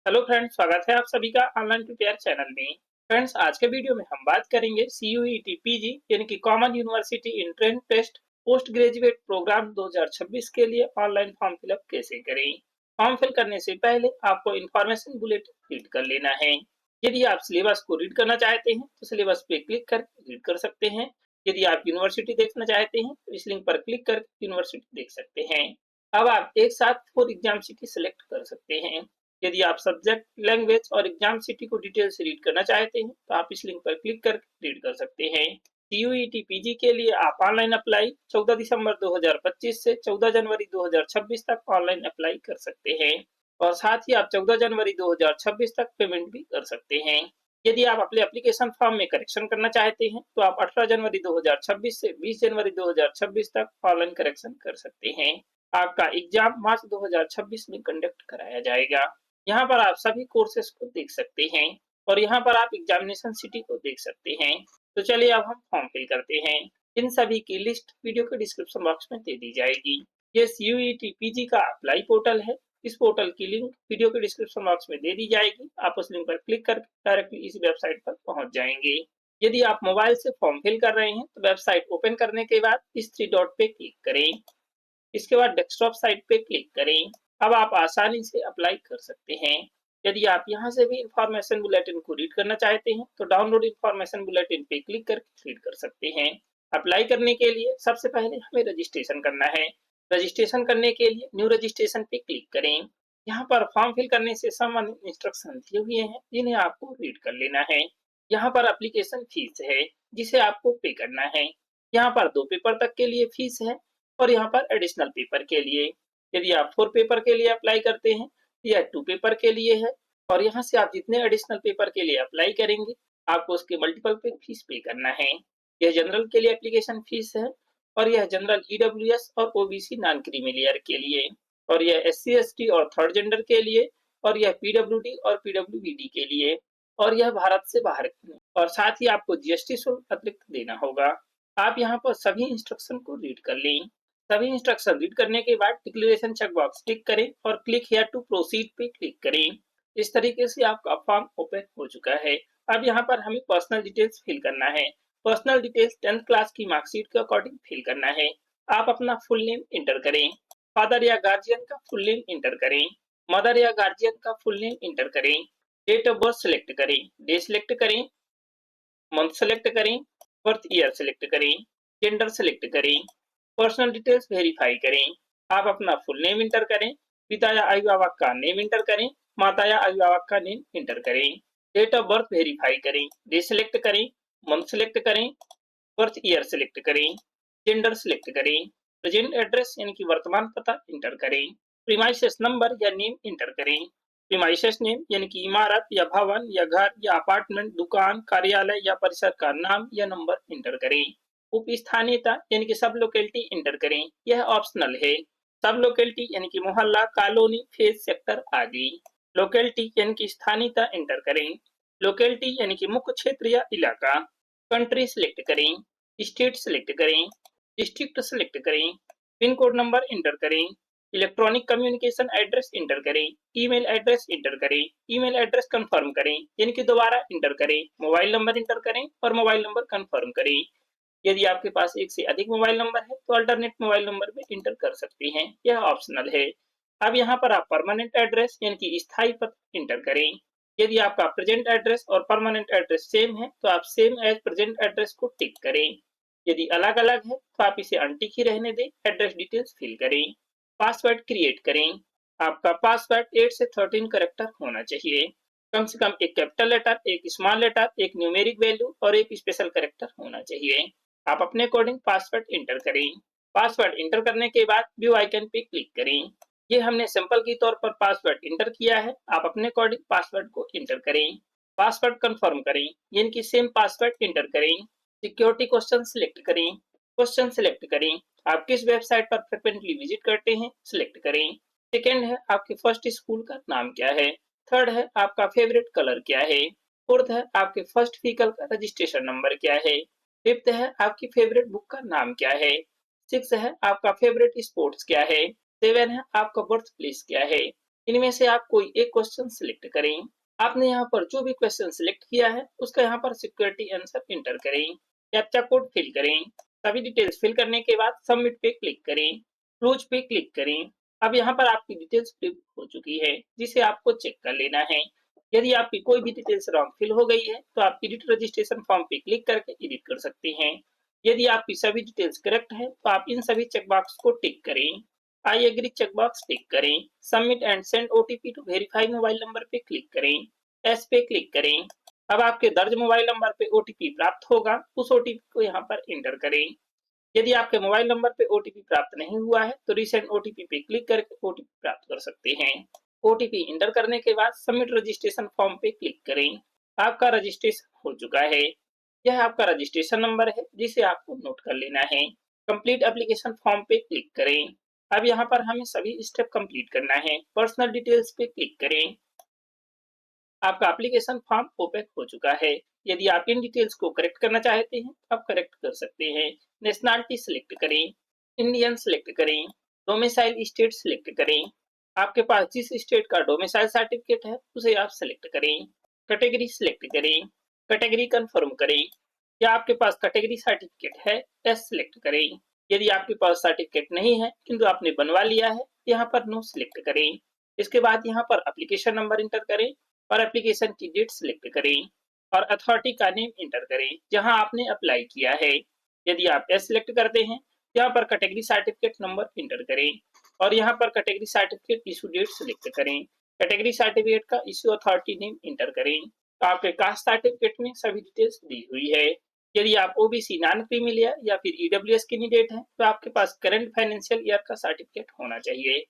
Hello friends, स्वागत है आप सभी का ऑनलाइन प्रिपेयर चैनल में। फ्रेंड्स, आज के वीडियो में हम बात करेंगे सीयूईटी पीजी यानी कि common university entrance test post graduate programme 2026 के लिए ऑनलाइन फॉर्म फिलअप कैसे करें। फॉर्म फिल करने से पहले आपको इन्फॉर्मेशन बुलेटिन रीड कर लेना है। यदि आप सिलेबस को रीड करना चाहते हैं तो सिलेबस पे क्लिक कर रीड कर सकते हैं। यदि आप यूनिवर्सिटी देखना चाहते हैं तो इस लिंक पर क्लिक कर यूनिवर्सिटी देख सकते हैं। अब आप एक साथ 4 एग्जाम सिटी सिलेक्ट कर सकते हैं। यदि आप सब्जेक्ट, लैंग्वेज और एग्जाम सिटी को डिटेल से रीड करना चाहते हैं तो आप इस लिंक पर क्लिक कर रीड कर सकते हैं। सीयूईटी पीजी के लिए आप ऑनलाइन अप्लाई 14 दिसंबर 2025 से 14 जनवरी 2026 तक ऑनलाइन अप्लाई कर सकते हैं और साथ ही आप 14 जनवरी 2026 तक पेमेंट भी कर सकते हैं। यदि आप अपने एप्लीकेशन फॉर्म में करेक्शन करना चाहते हैं तो आप 18 जनवरी 2026 से 20 जनवरी 2026 तक ऑनलाइन करेक्शन कर सकते हैं। आपका एग्जाम मार्च 2026 में कंडक्ट कराया जाएगा। यहाँ पर आप सभी कोर्सेज को देख सकते हैं और यहाँ पर आप एग्जामिनेशन सिटी को देख सकते हैं। तो चलिए अब हम फॉर्म फिल करते हैं। इन सभी की लिस्ट वीडियो के डिस्क्रिप्शन बॉक्स में दे दी जाएगी। ये सीयूईटी पीजी का अप्लाई पोर्टल है। इस पोर्टल की लिंक वीडियो के डिस्क्रिप्शन बॉक्स में दे दी जाएगी। आप उस लिंक पर क्लिक कर डायरेक्टली इस वेबसाइट पर पहुंच जाएंगे। यदि आप मोबाइल से फॉर्म फिल कर रहे हैं तो वेबसाइट ओपन करने के बाद इस 3 डॉट पे क्लिक करें। इसके बाद डेस्कटॉप साइट पे क्लिक करें। अब आप आसानी से अप्लाई कर सकते हैं। यदि आप यहाँ से भी इंफॉर्मेशन बुलेटिन को रीड करना चाहते हैं तो डाउनलोड इंफॉर्मेशन बुलेटिन पे क्लिक करके रीड कर सकते हैं। अप्लाई करने के लिए सबसे पहले हमें रजिस्ट्रेशन करना है। रजिस्ट्रेशन करने के लिए न्यू रजिस्ट्रेशन पे क्लिक करें। यहाँ पर फॉर्म फिल करने से संबंधित इंस्ट्रक्शन दिए हुए हैं जिन्हें आपको रीड कर लेना है। यहाँ पर एप्लीकेशन फीस है जिसे आपको पे करना है। यहाँ पर 2 पेपर तक के लिए फीस है और यहाँ पर एडिशनल पेपर के लिए यदि आप 4 पेपर के लिए अप्लाई करते हैं या 2 पेपर के लिए है और यहाँ से आप जितने एडिशनल पेपर के लिए अप्लाई करेंगे आपको उसके मल्टीपल पे फीस पे करना है। यह जनरल के लिए एप्लीकेशन फीस है और यह जनरल ईडब्ल्यूएस और ओबीसी नॉन क्रीमी लेयर के लिए और यह एससी एसटी और थर्ड जेंडर के लिए और यह पीडब्ल्यूडी और पीडब्ल्यूबीडी के लिए और यह भारत से बाहर के लिए और साथ ही आपको जीएसटी शुल्क अतिरिक्त देना होगा। आप यहाँ पर सभी इंस्ट्रक्शन को रीड कर लें। सभी इंस्ट्रक्शन रीड करने के बाद डिक्लेरेशन चेक बॉक्स टिक करें और क्लिक हियर टू प्रोसीड पे क्लिक करें। इस तरीके से आपका फॉर्म ओपन हो चुका है। अब यहाँ पर हमें पर्सनल डिटेल्स फिल करना है। पर्सनल डिटेल्स 10th क्लास की मार्कशीट के अकॉर्डिंग फिल करना है। आप अपना फुल नेम इंटर करें। फादर या गार्जियन का फुल नेम इंटर करें। मदर या गार्जियन का फुल नेम इंटर करें। डेट ऑफ बर्थ सिलेक्ट करें। डे सिलेक्ट करें। मंथ सेलेक्ट करें। बर्थ ईयर सेलेक्ट करें। जेंडर सेलेक्ट करें। पर्सनल डिटेल्स वेरीफाई करें। आप अपना फुल नेम इंटर करें। पिता या अभिभावक का नेम इंटर करें। माता या अभिभावक का नेम इंटर करें। डेट ऑफ बर्थ वेरीफाई करें। डे सिलेक्ट करें। मंथ सेलेक्ट करें। बर्थ ईयर सेलेक्ट करें। जेंडर सेलेक्ट करें। प्रेजेंट एड्रेस यानी कि वर्तमान पता इंटर करें। प्रीमाइसेस नंबर या नेम इंटर करें। प्रीमाइसेस नेम यानी कि इमारत या भवन या घर या अपार्टमेंट, दुकान, कार्यालय या परिसर का नाम या नंबर इंटर करें। उप स्थानीयता यानी कि सब लोकेलिटी इंटर करें। यह ऑप्शनल है। सब लोकेलिटी यानी कि मोहल्ला, कॉलोनी, फेज, सेक्टर आदि। लोकेलिटी यानी कि स्थानीयता इंटर करें। लोकेलिटी यानी कि मुख्य क्षेत्र या इलाका। कंट्री सिलेक्ट करें। स्टेट सिलेक्ट करें। डिस्ट्रिक्ट सिलेक्ट करें। पिन कोड नंबर इंटर करें। इलेक्ट्रॉनिक कम्युनिकेशन एड्रेस इंटर करें। ईमेल एड्रेस इंटर करें। ईमेल एड्रेस कंफर्म करें यानी कि दोबारा इंटर करें। मोबाइल नंबर इंटर करें और मोबाइल नंबर कंफर्म करें। यदि आपके पास एक से अधिक मोबाइल नंबर है तो अल्टरनेट मोबाइल नंबर में इंटर कर सकते हैं। यह ऑप्शनल है। अब यहाँ पर आप परमानेंट एड्रेस यानी कि स्थायी पता इंटर करें। यदि आपका प्रेजेंट एड्रेस और परमानेंट एड्रेस सेम है तो आप सेम एज प्रेजेंट एड्रेस को टिक करें। यदि अलग अलग है तो आप इसे अनटिक ही रहने दें। एड्रेस डिटेल्स फिल करें। पासवर्ड क्रिएट करें। आपका पासवर्ड 8 से 13 कैरेक्टर होना चाहिए। कम से कम एक कैपिटल लेटर, एक स्मॉल लेटर, एक न्यूमेरिक वैल्यू और एक स्पेशल कैरेक्टर होना चाहिए। आप अपने अकॉर्डिंग पासवर्ड इंटर करें। पासवर्ड इंटर करने के बाद व्यू आइकन पे क्लिक करें। ये हमने सिंपल के तौर पर पासवर्ड इंटर किया है। आप अपने अकॉर्डिंग पासवर्ड को इंटर करें। पासवर्ड कंफर्म करें यानी कि सेम पासवर्ड इंटर करें। सिक्योरिटी क्वेश्चन सिलेक्ट करें। क्वेश्चन सिलेक्ट करें। आप किस वेबसाइट पर फ्रिक्वेंटली विजिट करते हैं सिलेक्ट करें। सेकेंड है आपके फर्स्ट स्कूल का नाम क्या है। थर्ड है आपका फेवरेट कलर क्या है। फोर्थ है आपके फर्स्ट व्हीकल का रजिस्ट्रेशन नंबर क्या है। फिफ्थ है आपकी फेवरेट बुक का नाम क्या है। सिक्स है आपका फेवरेट स्पोर्ट्स क्या है। सेवन है आपका बर्थ प्लेस क्या है। इनमें से आप कोई एक क्वेश्चन सिलेक्ट करें। आपने यहाँ पर जो भी क्वेश्चन सिलेक्ट किया है उसका यहाँ पर सिक्योरिटी आंसर एंटर करें। कैप्चा कोड फिल करें। सभी डिटेल्स फिल करने के बाद सबमिट पे क्लिक करें। क्लोज पे क्लिक करें। अब यहाँ पर आपकी डिटेल्स फिल हो चुकी है, जिसे आपको चेक कर लेना है। यदि आपकी कोई भी डिटेल्स रॉन्ग फिल हो गई है तो आप एडिट रजिस्ट्रेशन फॉर्म पे क्लिक करके एडिट कर सकते हैं। यदि आपकी सभी डिटेल्स करेक्ट है तो आप इन सभी चेकबॉक्स को टिक करें। आई एग्री चेकबॉक्स टिक करें। Submit and send OTP to verify mobile number पे क्लिक करें। एस पे क्लिक करें। अब आपके दर्ज मोबाइल नंबर पे ओटीपी प्राप्त होगा, उस ओटीपी को यहाँ पर एंटर करें। यदि आपके मोबाइल नंबर पे ओटीपी प्राप्त नहीं हुआ है तो रीसेंड ओटीपी पे क्लिक करके ओटीपी प्राप्त कर सकते हैं। ओटीपी एंटर करने के बाद सबमिट रजिस्ट्रेशन फॉर्म पे क्लिक करें। आपका रजिस्ट्रेशन हो चुका है। यह आपका रजिस्ट्रेशन नंबर है, जिसे आपको नोट कर लेना है। कंप्लीट एप्लीकेशन फॉर्म पे क्लिक करें। अब यहाँ पर हमें सभी स्टेप कंप्लीट करना है। पर्सनल डिटेल्स पे क्लिक करें। आपका एप्लीकेशन फॉर्म ओपन हो चुका है। यदि आप इन डिटेल्स को करेक्ट करना चाहते हैं तो आप करेक्ट कर सकते हैं। नेशनलिटी सिलेक्ट करें। इंडियन सिलेक्ट करें। डोमिसाइल स्टेट सिलेक्ट करें। आपके पास जिस स्टेट का डोमिसाइल सर्टिफिकेट है उसे आप सिलेक्ट करें। कैटेगरी सिलेक्ट करें। कैटेगरी कंफर्म करें। क्या आपके पास कैटेगरी सर्टिफिकेट है, एस सिलेक्ट करें। यदि आपके पास सर्टिफिकेट नहीं है किंतु आपने बनवा लिया है, यहाँ पर नो सिलेक्ट करें। इसके बाद यहाँ पर एप्लीकेशन नंबर इंटर करें और एप्लीकेशन की डेट सिलेक्ट करें और अथॉरिटी का नेम इंटर करें जहां आपने अप्लाई किया है। यदि आप एस सिलेक्ट करते हैं, यहाँ पर कैटेगरी सर्टिफिकेट नंबर इंटर करें और यहाँ पर category certificate issue date select करें। कैटेगरी सर्टिफिकेट का इशू अथॉरिटी नेम इंटर करें। तो आपके कास्ट सर्टिफिकेट में सभी डिटेल्स दी हुई है। यदि आप ओबीसी नॉन क्रीमी लेयर या फिर ईडब्ल्यूएस कैंडिडेट हैं तो आपके पास करंट फाइनेंशियल ईयर का सर्टिफिकेट होना चाहिए।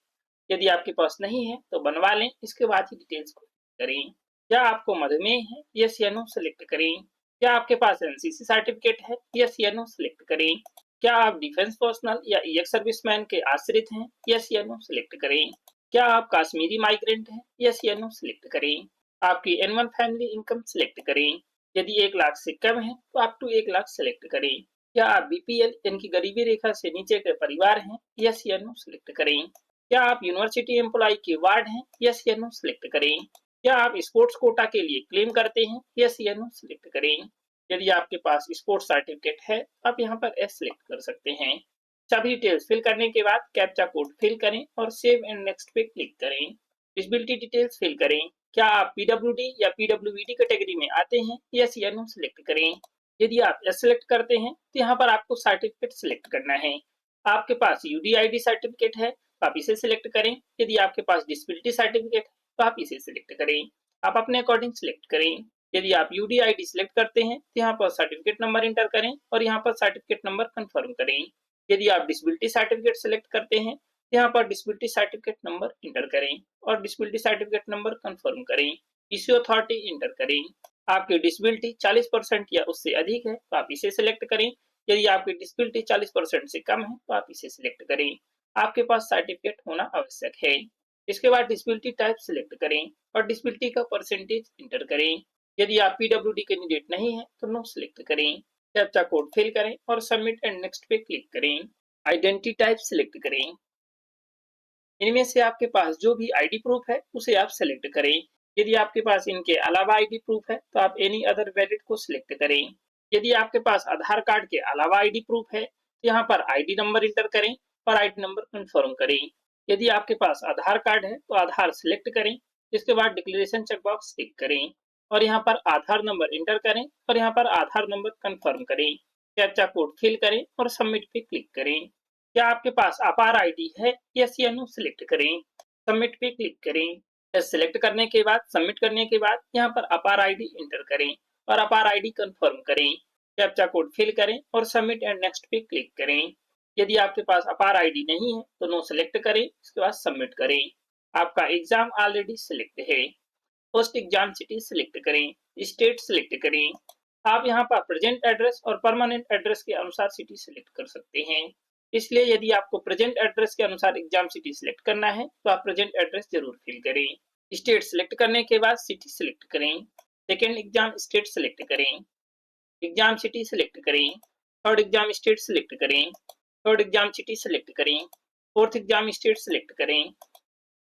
यदि आपके पास नहीं है तो बनवा लें, इसके बाद ही डिटेल्स को करें। क्या आपको मधुमेह है, यस या नो सिलेक्ट करें। क्या आपके पास एनसीसी सर्टिफिकेट है, यस या नो सिलेक्ट करें। क्या आप डिफेंस पर्सनल या एक्स सर्विसमैन के आश्रित हैं, यस या नो सिलेक्ट करें। क्या आप कश्मीरी माइग्रेंट हैं, यस या नो सिलेक्ट करें। आपकी एनुअल फैमिली इनकम सिलेक्ट करें। यदि 1 लाख से कम है तो अप टू 1 लाख सिलेक्ट करें। क्या आप बीपीएल यानी कि गरीबी रेखा से नीचे के परिवार हैं, यस या नो सिलेक्ट करें। क्या आप यूनिवर्सिटी एम्प्लॉय के वार्ड हैं, यस या नो सिलेक्ट करें। क्या आप स्पोर्ट्स कोटा के लिए क्लेम करते हैं, यस या नो सिलेक्ट करें। यदि आपके पास स्पोर्ट्स सर्टिफिकेट है आप यहाँ पर एस सिलेक्ट कर सकते हैं। सभी डिटेल्स फिल करने के बाद कैप्चा कोड फिल करें और सेव एंड नेक्स्ट पे क्लिक करें। डिसेबिलिटी डिटेल्स फिल करें। क्या आप पीडब्ल्यूडी या पीडब्ल्यूवीडी कैटेगरी में आते हैं, यस या नो सिलेक्ट करें। यदि आप एस सिलेक्ट करते हैं तो यहाँ पर आपको सर्टिफिकेट सिलेक्ट करना है। आपके पास यूडीआईडी सर्टिफिकेट है तो आप इसे सिलेक्ट करें। यदि आपके पास डिसेबिलिटी सर्टिफिकेट है तो आप इसे सिलेक्ट करें। आप अपने अकॉर्डिंग सिलेक्ट करें। यदि आप यूडीआईडी सिलेक्ट करते हैं तो यहाँ पर सर्टिफिकेट नंबर इंटर करें और यहाँ पर सर्टिफिकेट नंबर कंफर्म करें। यदि आप डिसेबिलिटी सर्टिफिकेट सिलेक्ट करते हैं तो यहाँ पर डिसेबिलिटी सर्टिफिकेट नंबर इंटर करें और डिसेबिलिटी सर्टिफिकेट नंबर कंफर्म करें। इश्यू अथॉरिटी इंटर करें। आपकी डिसेबिलिटी 40% या उससे अधिक है तो आप इसे सिलेक्ट करें। यदि आपकी डिसेबिलिटी 40% से कम है तो आप इसे सिलेक्ट करें। आपके पास सर्टिफिकेट होना आवश्यक है। इसके बाद डिसेबिलिटी टाइप सिलेक्ट करें और डिसेबिलिटी का परसेंटेज इंटर करें। यदि आप पीडब्ल्यूडी कैंडिडेट नहीं है तो नो सिलेक्ट करें। कैप्चा कोड फिल करें और सबमिट एंड नेक्स्ट पे क्लिक करें। आइडेंटिटी टाइप सिलेक्ट करें। इनमें से आपके पास जो भी आईडी प्रूफ है उसे आप सिलेक्ट करें। यदि आपके पास इनके अलावा आईडी प्रूफ है तो आप एनी अदर वैलिड को सिलेक्ट करें। यदि आपके पास आधार कार्ड के अलावा आईडी प्रूफ है तो यहाँ पर आईडी नंबर इंटर करें और आईडी नंबर कंफर्म करें। यदि आपके पास आधार कार्ड है तो आधार सिलेक्ट करें। इसके बाद डिक्लेरेशन चेकबॉक्स टिक करें और यहाँ पर आधार नंबर इंटर करें और यहाँ पर आधार नंबर कंफर्म करें। कैप्चा कोड फिल करें और सबमिट पे क्लिक करें। क्या आपके पास अपार आईडी है, यस या नो सिलेक्ट करें। सबमिट पे क्लिक करें। यस सिलेक्ट करने के बाद सबमिट करने के बाद यहाँ पर अपार आईडी इंटर करें और अपार आईडी कंफर्म करें। कैप्चा कोड फिल करें और सबमिट एंड नेक्स्ट पे क्लिक करें। यदि आपके पास अपार आईडी नहीं है तो नो सिलेक्ट करें, इसके बाद सबमिट करें। आपका एग्जाम ऑलरेडी सिलेक्ट है। पोस्ट एग्जाम सिटी सिलेक्ट करें। स्टेट सिलेक्ट करें। आप यहाँ पर प्रेजेंट एड्रेस और परमानेंट एड्रेस के अनुसार सिटी सिलेक्ट कर सकते हैं। इसलिए यदि आपको प्रेजेंट एड्रेस के अनुसार एग्जाम सिटी सिलेक्ट करना है तो आप प्रेजेंट एड्रेस जरूर फिल करें। स्टेट सिलेक्ट करने के बाद सिटी सिलेक्ट करें। सेकेंड एग्जाम स्टेट सिलेक्ट करें। एग्जाम सिटी सिलेक्ट करें। थर्ड एग्जाम स्टेट सिलेक्ट करें। थर्ड एग्जाम सिटी सिलेक्ट करें। फोर्थ एग्जाम स्टेट सिलेक्ट करें।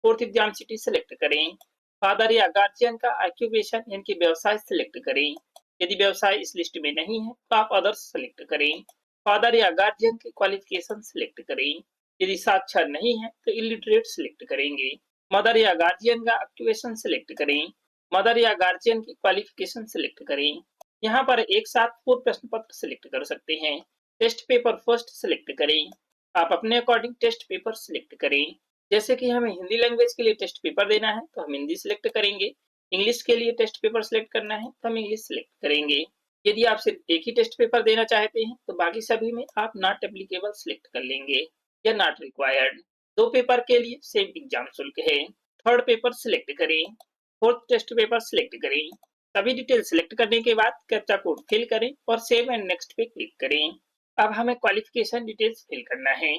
फोर्थ एग्जाम सिटी सेलेक्ट करें। फादर या गार्जियन का ऑक्यूपेशन यानी कि व्यवसाय सेलेक्ट करें। यदि व्यवसाय इस लिस्ट में नहीं है तो आप अदर्स सेलेक्ट करें। फादर या गार्जियन की क्वालिफिकेशन सेलेक्ट करें। यदि साक्षर नहीं है तो इलिटरेट सेलेक्ट करेंगे। मदर या गार्जियन का ऑक्यूपेशन सेलेक्ट करें। मदर या गार्जियन की क्वालिफिकेशन सेलेक्ट करें। यहाँ पर एक साथ 4 प्रश्न पत्र सेलेक्ट कर सकते हैं। टेस्ट पेपर फर्स्ट सेलेक्ट करें। आप अपने अकॉर्डिंग टेस्ट पेपर सेलेक्ट करें। जैसे कि हमें हिंदी लैंग्वेज के लिए टेस्ट पेपर देना है तो हम हिंदी सेलेक्ट करेंगे। इंग्लिश के लिए टेस्ट पेपर सेलेक्ट करना है तो हम इंग्लिश सेलेक्ट करेंगे। यदि आप सिर्फ एक ही टेस्ट पेपर देना चाहते हैं तो बाकी सभी में आप नॉट एप्लीकेबल सेलेक्ट कर लेंगे या नॉट रिक्वायर्ड। 2 पेपर के लिए सेम एग्जाम शुल्क है। थर्ड पेपर सिलेक्ट करें। फोर्थ टेस्ट पेपर सिलेक्ट करें। सभी डिटेल सिलेक्ट करने के बाद कैप्चा कोड फिल करें और सेव एंड नेक्स्ट पे क्लिक करें। अब हमें क्वालिफिकेशन डिटेल्स फिल करना है।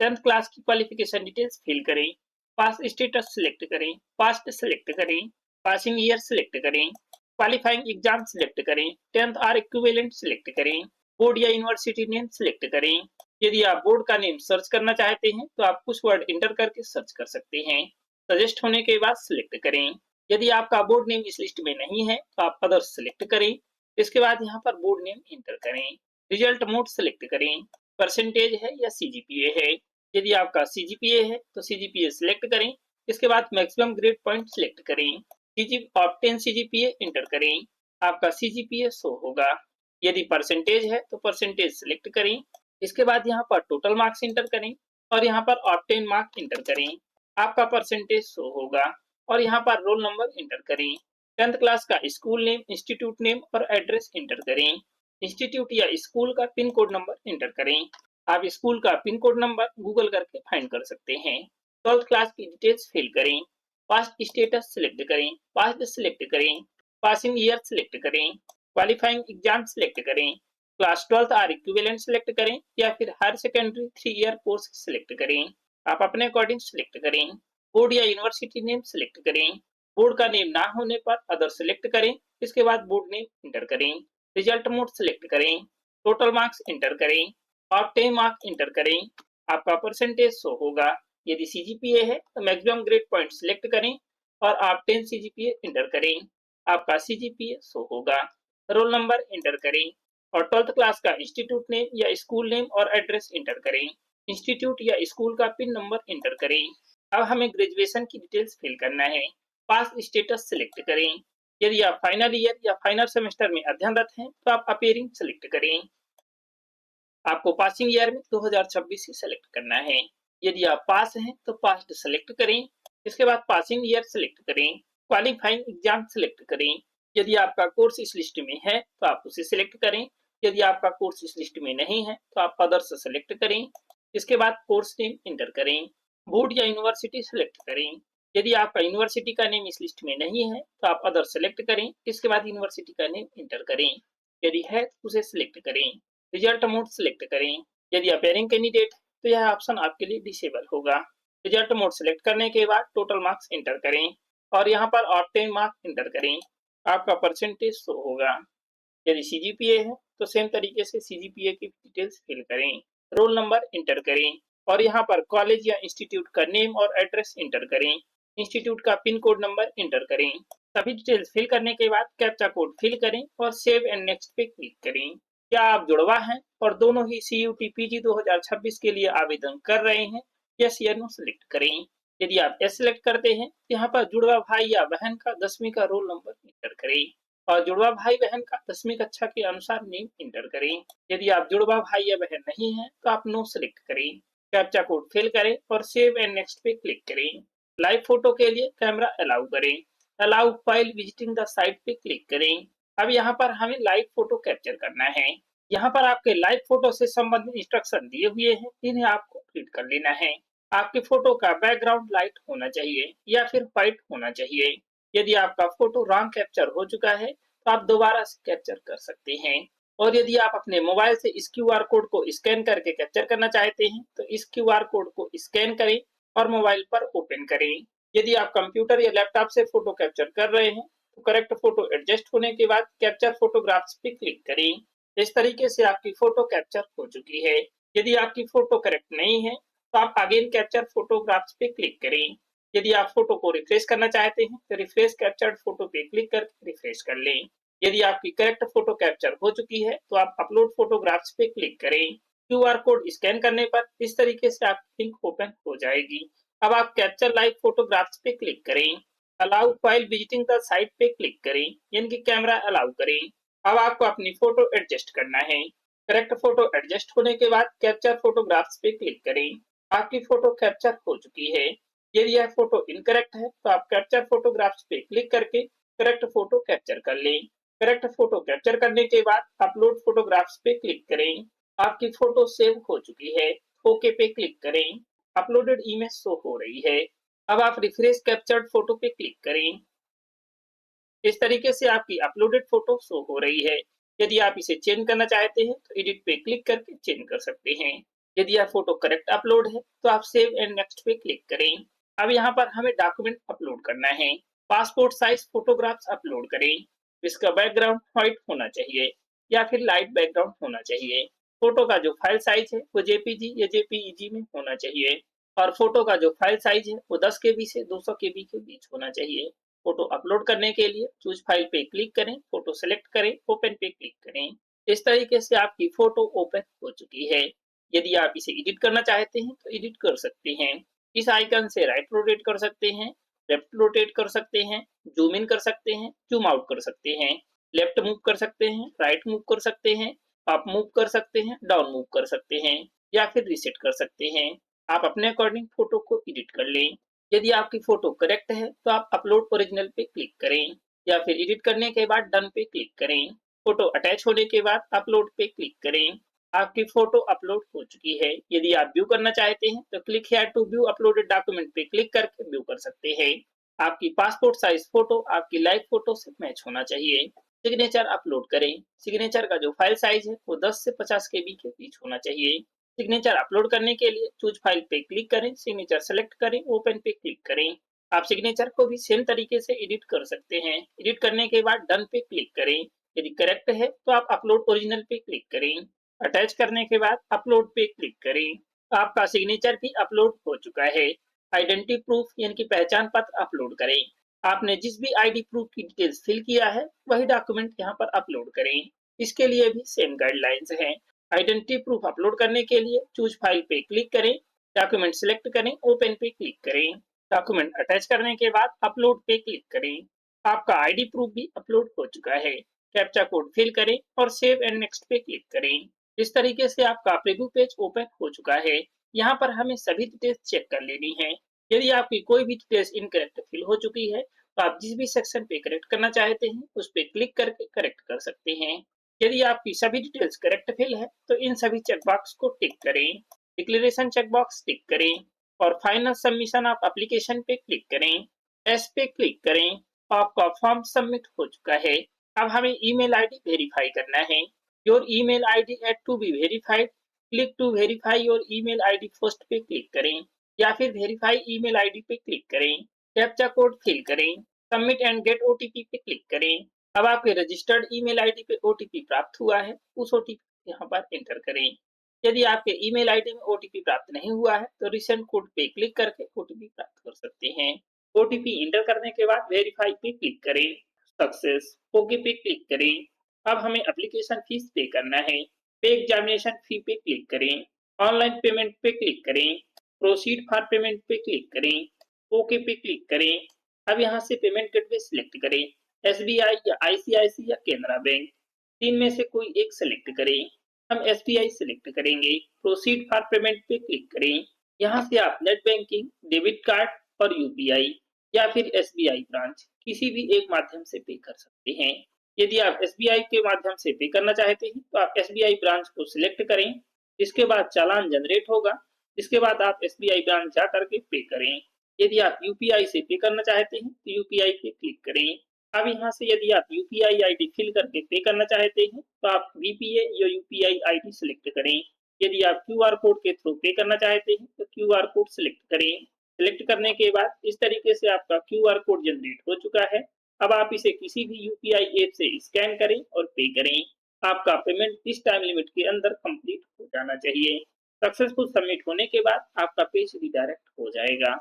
10th क्लास की क्वालिफिकेशन डिटेल्स फिल करें। पास स्टेटस सिलेक्ट करें। पास्ट सिलेक्ट करें। पासिंग ईयर सिलेक्ट करें। क्वालिफाइंग एग्जाम सिलेक्ट करें। 10th और इक्विवेलेंट सिलेक्ट करें। बोर्ड या यूनिवर्सिटी नेम सिलेक्ट करें। यदि आप बोर्ड का नेम सर्च करना चाहते हैं तो आप कुछ वर्ड इंटर करके सर्च कर सकते हैं। सजेस्ट होने के बाद सिलेक्ट करें। यदि आपका बोर्ड नेम इस लिस्ट में नहीं है तो आप अदर्स सिलेक्ट करें। इसके बाद यहाँ पर बोर्ड नेम इंटर करें। रिजल्ट मोड सिलेक्ट करें। परसेंटेज है या सीजीपीए है। यदि आपका सीजीपीए है तो सीजीपीए सिलेक्ट करें। इसके बाद मैक्सिमम ग्रेड पॉइंट सिलेक्ट करें। ऑब्टेन सीजीपीए इंटर करें। आपका सीजीपीए शो होगा। यदि परसेंटेज है तो परसेंटेज सिलेक्ट करें। इसके बाद यहाँ पर टोटल मार्क्स इंटर करें और यहाँ पर ऑब्टेन मार्क इंटर करें। आपका परसेंटेज शो होगा और यहाँ पर रोल नंबर इंटर करें। 10th क्लास का स्कूल नेम, इंस्टीट्यूट नेम और एड्रेस इंटर करें। इंस्टीट्यूट या स्कूल का पिन कोड नंबर इंटर करें। आप स्कूल का पिन कोड नंबर गूगल करके फाइंड कर सकते हैं। 12th क्लास की डिटेल्स फिल करें। पास्ट स्टेटस सिलेक्ट करें। पास्ट सिलेक्ट करें। पासिंग ईयर सिलेक्ट करें। क्वालिफाइंग एग्जाम सिलेक्ट करें। क्लास 12th और इक्विवेलेंट सिलेक्ट करें या फिर higher secondary 3 year course select करें। आप अपने अकॉर्डिंग सिलेक्ट करें। बोर्ड या यूनिवर्सिटी नेम सिलेक्ट करें। बोर्ड का नेम ना होने पर अदर सिलेक्ट करें। इसके बाद बोर्ड नेम इंटर करें। रिजल्ट मोड सिलेक्ट करें। टोटल मार्क्स इंटर करें। ऑब्टेन मार्क इंटर करें। आपका परसेंटेज शो होगा। यदि सीजीपीए है तो मैक्सिमम ग्रेड पॉइंट सिलेक्ट करें और ऑब्टेन सीजीपीए इंटर करें। आपका सीजीपीए शो होगा। रोल नंबर इंटर करें और 12th क्लास का इंस्टीट्यूट नेम या स्कूल नेम और एड्रेस इंटर करें। इंस्टीट्यूट या स्कूल का पिन नंबर इंटर करें। अब हमें ग्रेजुएशन की डिटेल्स फिल करना है। पास स्टेटस सिलेक्ट करें। यदि आप फाइनल ईयर या फाइनल सेमेस्टर में अध्ययनरत हैं तो आप अपीयरिंग सिलेक्ट करें। आपको पासिंग ईयर में 2026 ही सिलेक्ट करना है। यदि आप पास हैं तो पास्ट सिलेक्ट करें। इसके बाद पासिंग ईयर सिलेक्ट करें। क्वालिफाइंग एग्जाम सिलेक्ट करें। यदि आपका कोर्स इस लिस्ट में है तो आप उसे सिलेक्ट करें। यदि आपका कोर्स इस लिस्ट में नहीं है तो आप अदर्स सेलेक्ट करें। इसके बाद कोर्स नेम इंटर करें। बोर्ड या यूनिवर्सिटी सिलेक्ट करें। यदि आपका यूनिवर्सिटी का नेम इस लिस्ट में नहीं है तो आप अदर सेलेक्ट करें। इसके बाद यूनिवर्सिटी का नेम इंटर करें। यदि है तो उसे सिलेक्ट करें। रिजल्ट मोड सिलेक्ट करें। यदि अपेयरिंग कैंडिडेट है तो यह ऑप्शन आपके लिए डिसेबल होगा। रिजल्ट मोड सिलेक्ट करने के बाद टोटल मार्क्स इंटर करें और यहाँ पर ऑब्टेन मार्क इंटर करें। आपका परसेंटेज शो होगा। यदि सीजीपीए है तो सेम तरीके से सीजीपीए की डिटेल्स फिल करें। रोल नंबर इंटर करें और यहाँ पर कॉलेज या इंस्टीट्यूट का नेम और एड्रेस इंटर करें। इंस्टीट्यूट का पिन कोड नंबर इंटर करें। सभी डिटेल्स फिल करने के बाद कैप्चा कोड फिल करें और सेव एंड नेक्स्ट पे क्लिक करें। क्या आप जुड़वा हैं और दोनों ही CUT PG 2026 के लिए आवेदन कर रहे हैं? यस या नो सिलेक्ट करें। यदि आप यस सिलेक्ट करते हैं तो यहाँ पर जुड़वा भाई या बहन का 10वीं का रोल नंबर इंटर करें और जुड़वा भाई बहन का 10वीं कक्षा के अनुसार नेम इंटर करें। यदि आप जुड़वा भाई या बहन नहीं है तो आप नो सिलेक्ट करें। कैप्चा कोड फिल करें और सेव एंड नेक्स्ट पे क्लिक करें। लाइव फोटो के लिए कैमरा अलाउ करें। Allow file visiting the site पे क्लिक करें। अब यहाँ पर हमें लाइव फोटो कैप्चर करना है। यहाँ पर आपके लाइव फोटो से संबंधित इंस्ट्रक्शन दिए हुए हैं, इन्हें आपको रीड कर लेना है। आपकी फोटो का बैकग्राउंड लाइट होना चाहिए या फिर व्हाइट होना चाहिए। यदि आपका फोटो रॉन्ग कैप्चर हो चुका है तो आप दोबारा से कैप्चर कर सकते हैं। और यदि आप अपने मोबाइल से इस QR कोड को स्कैन करके कैप्चर करना चाहते हैं तो इस QR कोड को स्कैन करें और मोबाइल पर ओपन करें। यदि आप कंप्यूटर या लैपटॉप से फोटो कैप्चर कर रहे हैं तो करेक्ट फोटो एडजस्ट होने के बाद कैप्चर फोटोग्राफ्स पे क्लिक करें। इस तरीके से आपकी फोटो कैप्चर हो चुकी है। यदि आपकी फोटो करेक्ट नहीं है तो आप अगेन कैप्चर फोटोग्राफ्स पे क्लिक करें। यदि आप फोटो को रिफ्रेश करना चाहते हैं तो रिफ्रेश कैप्चर्ड फोटो पे क्लिक करके रिफ्रेश कर लें। यदि आपकी करेक्ट फोटो कैप्चर हो चुकी है तो आप अपलोड फोटोग्राफ्स पे क्लिक करें। क्यूआर कोड स्कैन करने पर इस तरीके से आपकी लिंक ओपन हो जाएगी। अब आप कैप्चर लाइव फोटोग्राफ्स पे क्लिक करें। Allow while visiting the site पे क्लिक करें, यानी कि कैमरा अलाउ करें। अब आपको अपनी फोटो एडजस्ट करना है। करेक्ट फोटो एडजस्ट होने के बाद कैप्चर फोटोग्राफ्स पे क्लिक करें। आपकी फोटो कैप्चर हो चुकी है। यदि यह फोटो इनकरेक्ट है तो आप कैप्चर फोटोग्राफ्स पे क्लिक करके करेक्ट फोटो कैप्चर कर लें। करेक्ट फोटो कैप्चर करने के बाद अपलोड फोटोग्राफ्स पे क्लिक करें। आपकी फोटो सेव हो चुकी है। ओके पे क्लिक करें। अपलोडेड इमेज शो हो रही है। अब आप रिफ्रेश कैप्चर्ड फोटो पे क्लिक करें। इस तरीके से आपकी अपलोडेड फोटो शो हो रही है। यदि आप इसे चेंज करना चाहते हैं तो एडिट पे क्लिक करके चेंज कर सकते हैं। यदि यह फोटो करेक्ट अपलोड है तो आप सेव एंड नेक्स्ट पे क्लिक करें। अब यहाँ पर हमें डॉक्यूमेंट अपलोड करना है। पासपोर्ट साइज फोटोग्राफ्स अपलोड करें। इसका बैकग्राउंड व्हाइट होना चाहिए या फिर लाइट बैकग्राउंड होना चाहिए। फोटो का जो फाइल साइज है वो जेपीजी या जेपीईजी में होना चाहिए और फोटो का जो फाइल साइज है वो 10 केबी से 200 केबी के बीच होना चाहिए। फोटो अपलोड करने के लिए चूज फाइल पे क्लिक करें, फोटो सेलेक्ट करें, ओपन पे क्लिक करें। इस तरीके से आपकी फोटो ओपन हो चुकी है। यदि आप इसे एडिट करना चाहते हैं तो एडिट कर सकते हैं। इस आइकन से राइट रोटेट कर सकते हैं, लेफ्ट रोटेट कर सकते हैं, जूम इन कर सकते हैं, जूम आउट कर सकते हैं, लेफ्ट मूव कर सकते हैं, राइट मूव कर सकते हैं, अप मूव कर सकते हैं, डाउन मूव कर सकते हैं या फिर रीसेट कर सकते हैं। आप अपने अकॉर्डिंग फोटो को एडिट कर लें। यदि आपकी फोटो करेक्ट है तो आप अपलोड ओरिजिनल पे क्लिक करें या फिर एडिट करने के बाद डन पे क्लिक करें। फोटो अटैच होने के बाद अपलोड पे क्लिक करें। आपकी फोटो अपलोड हो चुकी है। यदि आप व्यू करना चाहते हैं तो click here to view uploaded document पे क्लिक करके व्यू कर सकते हैं। आपकी पासपोर्ट साइज फोटो आपकी लाइव फोटो से मैच होना चाहिए। सिग्नेचर अपलोड करें। सिग्नेचर का जो फाइल साइज है वो 10 से 50 केबी के बीच होना चाहिए। सिग्नेचर अपलोड करने के लिए चूज फाइल पे क्लिक करें, सिग्नेचर सेलेक्ट करें, ओपन पे क्लिक करें। आप सिग्नेचर को भी सेम तरीके से एडिट कर सकते हैं। एडिट करने के बाद डन पे क्लिक करें। यदि करेक्ट है तो आप अपलोड ओरिजिनल पे क्लिक करें। अटैच करने के बाद अपलोड पे क्लिक करें। आपका सिग्नेचर भी अपलोड हो चुका है। आइडेंटिटी प्रूफ यानी कि पहचान पत्र अपलोड करें। आपने जिस भी आईडी प्रूफ की डिटेल्स फिल किया है वही डॉक्यूमेंट यहाँ पर अपलोड करें। इसके लिए भी सेम गाइडलाइंस हैं। आइडेंटिटी प्रूफ अपलोड करने के लिए चूज फाइल पे क्लिक करें, डॉक्यूमेंट सिलेक्ट करें, ओपन पे क्लिक करें। डॉक्यूमेंट अटैच करने के बाद अपलोड पे क्लिक करें। आपका आईडी प्रूफ भी अपलोड हो चुका है। कैप्चा कोड फिल करें और सेव एंड नेक्स्ट पे क्लिक करें। इस तरीके से आपका प्रीव्यू पेज ओपन हो चुका है। यहाँ पर हमें सभी डिटेल्स चेक कर लेनी है। यदि आपकी कोई भी डिटेल्स इनकरेक्ट फिल हो चुकी है तो आप जिस भी सेक्शन पे करेक्ट करना चाहते हैं उस पे क्लिक करके करेक्ट कर सकते हैं। यदि आपकी सभी डिटेल्स करेक्ट फिल है तो इन सभी चेकबॉक्स को टिक करें। डिक्लेरेशन चेकबॉक्स टिक करें और फाइनल सबमिशन ऑफ एप्लीकेशन पे क्लिक करें। एस पे क्लिक करें। आपका फॉर्म सबमिट हो चुका है। अब हमें ईमेल आईडी वेरीफाई करना है। Your email ID at to be verified, click to verify your email ID first पे क्लिक करें या फिर वेरीफाई ईमेल आईडी पे क्लिक करें। कैप्चा कोड फिल करें, सबमिट एंड गेट ओटीपी पे क्लिक करें। अब आपके रजिस्टर्ड ईमेल आईडी पे ओटीपी प्राप्त हुआ है, उस ओटीपी यहाँ पर एंटर करें। यदि आपके ईमेल आईडी में ओटीपी प्राप्त नहीं हुआ है तो रिसेंट कोड पे क्लिक करके ओटीपी प्राप्त कर सकते हैं। ओटीपी एंटर करने के बाद वेरीफाई पे क्लिक करें, सक्सेस, ओके पे क्लिक करें। अब हमें एप्लीकेशन फीस पे करना है। पे एग्जामिनेशन फी पे क्लिक करें, ऑनलाइन पेमेंट पे क्लिक करें, प्रोसीड फॉर पेमेंट पे क्लिक करें, ओके पे क्लिक करें। अब यहाँ से पेमेंट गेटवे सिलेक्ट करें, एसबीआई या आईसीआईसी या केनरा बैंक, तीन में से कोई एक सिलेक्ट करें। हम एसबीआई सिलेक्ट करेंगे। प्रोसीड फॉर पेमेंट पे क्लिक करें। यहाँ से आप नेट बैंकिंग, डेबिट कार्ड और यूपीआई या फिर एसबीआई ब्रांच किसी भी एक माध्यम से पे कर सकते हैं। यदि आप एसबीआई के माध्यम से पे करना चाहते हैं तो आप एसबीआई ब्रांच को सिलेक्ट करें। इसके बाद चालान जनरेट होगा। इसके बाद आप एसबीआई ब्रांच जा करके पे करें। यदि आप यूपीआई से पे करना चाहते हैं तो यूपीआई पे क्लिक करें। अब यहाँ से यदि आप यूपीआई आईडी फिल करके पे करना चाहते हैं तो आप वीपीए या यूपीआई आईडी सिलेक्ट करें। यदि आप क्यूआर कोड के थ्रू पे करना चाहते हैं तो क्यूआर कोड सिलेक्ट करें। सिलेक्ट करने के बाद इस तरीके से आपका क्यूआर कोड जनरेट हो चुका है। अब आप इसे किसी भी यूपीआई ऐप से स्कैन करें और पे करें। आपका पेमेंट इस टाइम लिमिट के अंदर कंप्लीट हो जाना चाहिए। सक्सेसफुल सबमिट होने के बाद आपका पेज रिडायरेक्ट हो जाएगा।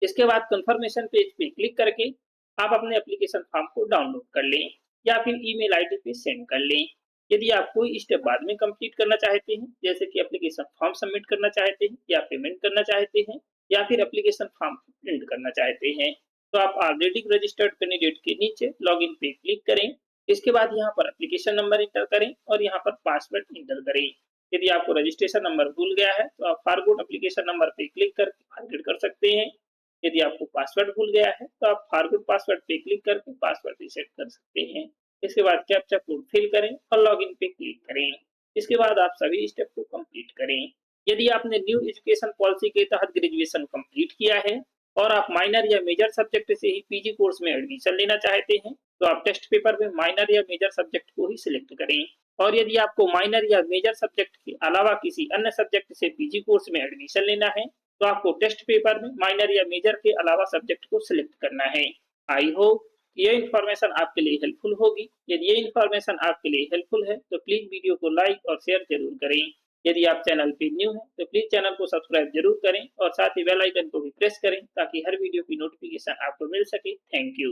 इसके बाद कंफर्मेशन पेज पे क्लिक करके आप अपने एप्लीकेशन फॉर्म को डाउनलोड कर लें या फिर ईमेल आईडी पे सेंड कर लें। यदि आप कोई स्टेप बाद में कंप्लीट करना चाहते हैं, जैसे कि एप्लीकेशन फॉर्म सबमिट करना चाहते हैं या पेमेंट करना चाहते हैं या फिर एप्लीकेशन फॉर्म प्रिंट करना चाहते हैं, तो आप ऑलरेडी रजिस्टर्ड कैंडिडेट के नीचे लॉगिन पे क्लिक करें। इसके बाद यहाँ पर एप्लीकेशन नंबर इंटर करें और यहाँ पर पासवर्ड इंटर करें। यदि आपको रजिस्ट्रेशन नंबर भूल गया है तो आप फॉरगॉट एप्लीकेशन नंबर पे क्लिक करके फॉरगेट कर सकते हैं। यदि आपको पासवर्ड भूल गया है तो आप फॉरगॉट पासवर्ड पे क्लिक करके पासवर्ड रीसेट कर सकते हैं। इसके बाद कैप्चा कोड फिल करें और लॉगिन पे क्लिक करें। इसके बाद आप सभी स्टेप को कंप्लीट करें। यदि आपने न्यू एजुकेशन पॉलिसी के तहत ग्रेजुएशन कंप्लीट किया है और आप माइनर या मेजर सब्जेक्ट से ही पीजी कोर्स में एडमिशन लेना चाहते हैं, तो आप टेस्ट पेपर में माइनर या मेजर सब्जेक्ट को ही सिलेक्ट करें। और यदि आपको माइनर या मेजर सब्जेक्ट के अलावा किसी अन्य सब्जेक्ट से पीजी कोर्स में एडमिशन लेना है, तो आपको टेस्ट पेपर में माइनर या मेजर के अलावा सब्जेक्ट को सिलेक्ट करना है। आई होप ये इन्फॉर्मेशन आपके लिए हेल्पफुल होगी। यदि ये इन्फॉर्मेशन आपके लिए हेल्पफुल है तो प्लीज वीडियो को लाइक और शेयर जरूर करें। यदि आप चैनल पे न्यू हैं तो प्लीज चैनल को सब्सक्राइब जरूर करें और साथ ही बेल आइकन को भी प्रेस करें ताकि हर वीडियो की नोटिफिकेशन आपको मिल सके। Thank you.